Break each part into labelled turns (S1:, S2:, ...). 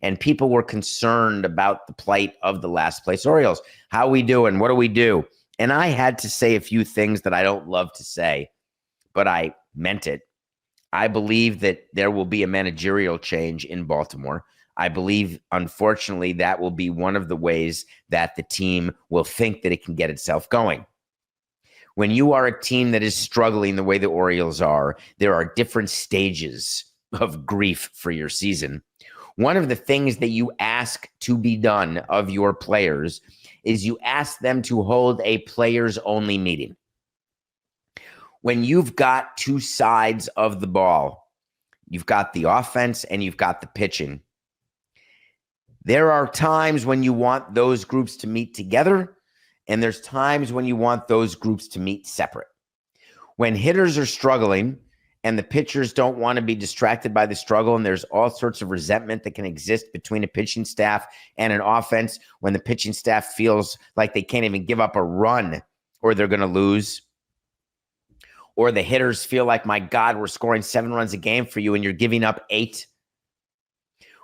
S1: and people were concerned about the plight of the last place Orioles. How we doing? What do we do? And I had to say a few things that I don't love to say, but I meant it. I believe that there will be a managerial change in Baltimore. I believe, unfortunately, that will be one of the ways that the team will think that it can get itself going. When you are a team that is struggling the way the Orioles are, there are different stages of grief for your season. One of the things that you ask to be done of your players is you ask them to hold a players-only meeting. When you've got two sides of the ball, you've got the offense and you've got the pitching. There are times when you want those groups to meet together, and there's times when you want those groups to meet separate. When hitters are struggling and the pitchers don't want to be distracted by the struggle, and there's all sorts of resentment that can exist between a pitching staff and an offense, when the pitching staff feels like they can't even give up a run or they're going to lose, or the hitters feel like, my God, we're scoring 7 runs a game for you and you're giving up 8.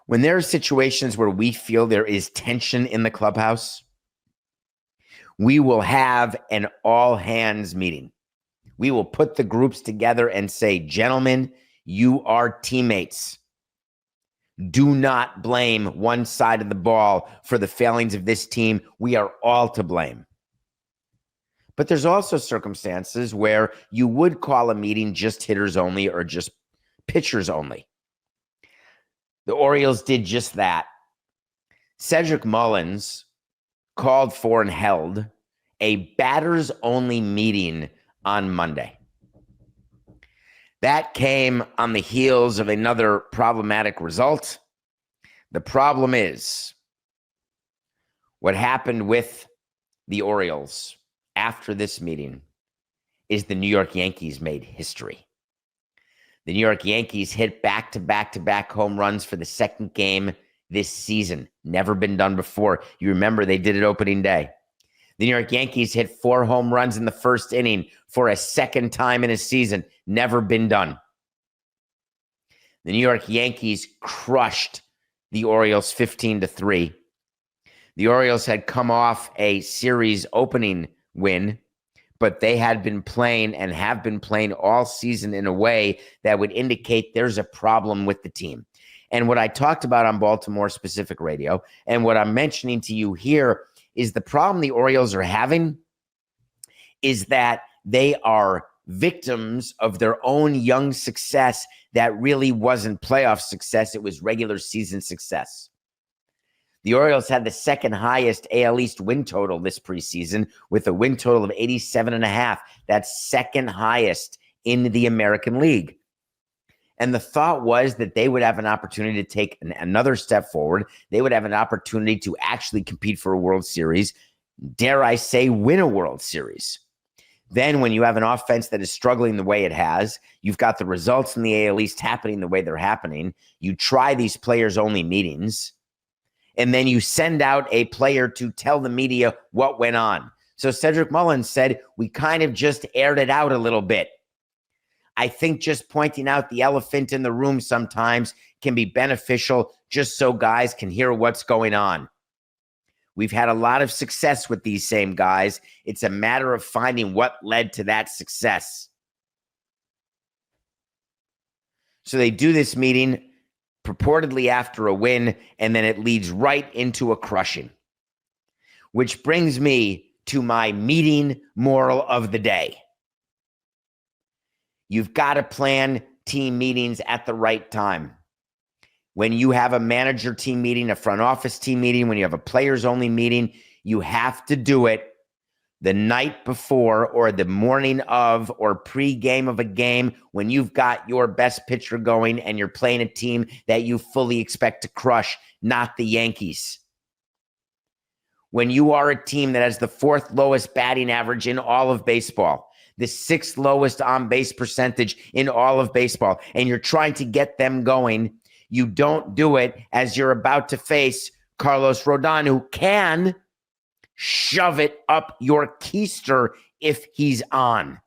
S1: When there are situations where we feel there is tension in the clubhouse, we will have an all-hands meeting. We will put the groups together and say, gentlemen, you are teammates. Do not blame one side of the ball for the failings of this team. We are all to blame. But there's also circumstances where you would call a meeting just hitters only or just pitchers only. The Orioles did just that. Cedric Mullins called for and held a batters-only meeting on Monday. That came on the heels of another problematic result. The problem is what happened with the Orioles after this meeting is the New York Yankees made history. The New York Yankees hit back-to-back-to-back home runs for the second game this season. Never been done before. You remember they did it opening day. The New York Yankees hit 4 home runs in the first inning for a second time in a season. Never been done. The New York Yankees crushed the Orioles 15-3. The Orioles had come off a series opening win, but they had been playing and have been playing all season in a way that would indicate there's a problem with the team. And what I talked about on Baltimore specific radio, and what I'm mentioning to you here, is the problem the Orioles are having is that they are victims of their own young success that really wasn't playoff success. It was regular season success. The Orioles had the second highest AL East win total this preseason with a win total of 87.5. That's second highest in the American League. And the thought was that they would have an opportunity to take another step forward. They would have an opportunity to actually compete for a World Series, dare I say, win a World Series. Then when you have an offense that is struggling the way it has, you've got the results in the AL East happening the way they're happening. You try these players-only meetings, and then you send out a player to tell the media what went on. So Cedric Mullins said, we kind of just aired it out a little bit. I think just pointing out the elephant in the room sometimes can be beneficial just so guys can hear what's going on. We've had a lot of success with these same guys. It's a matter of finding what led to that success. So they do this meeting purportedly after a win, and then it leads right into a crushing. Which brings me to my meeting moral of the day. You've got to plan team meetings at the right time. When you have a manager team meeting, a front office team meeting, when you have a players only meeting, you have to do it the night before or the morning of or pre-game of a game when you've got your best pitcher going and you're playing a team that you fully expect to crush, not the Yankees. When you are a team that has the 4th lowest batting average in all of baseball, the 6th lowest on-base percentage in all of baseball, and you're trying to get them going, you don't do it as you're about to face Carlos Rodon, who can shove it up your keister if he's on.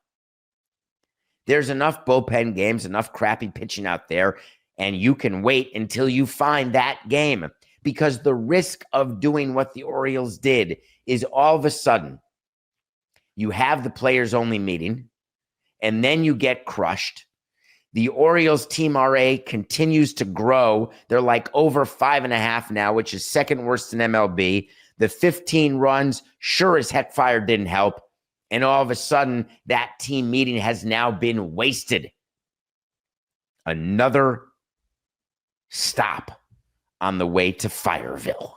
S1: There's enough bullpen games, enough crappy pitching out there, and you can wait until you find that game. because the risk of doing what the Orioles did is all of a sudden you have the players only meeting and then you get crushed. The Orioles team RA continues to grow. They're like over 5.5 now, which is second worst in MLB. The 15 runs, sure as heck fire didn't help. And all of a sudden, that team meeting has now been wasted. Another stop on the way to Fireville.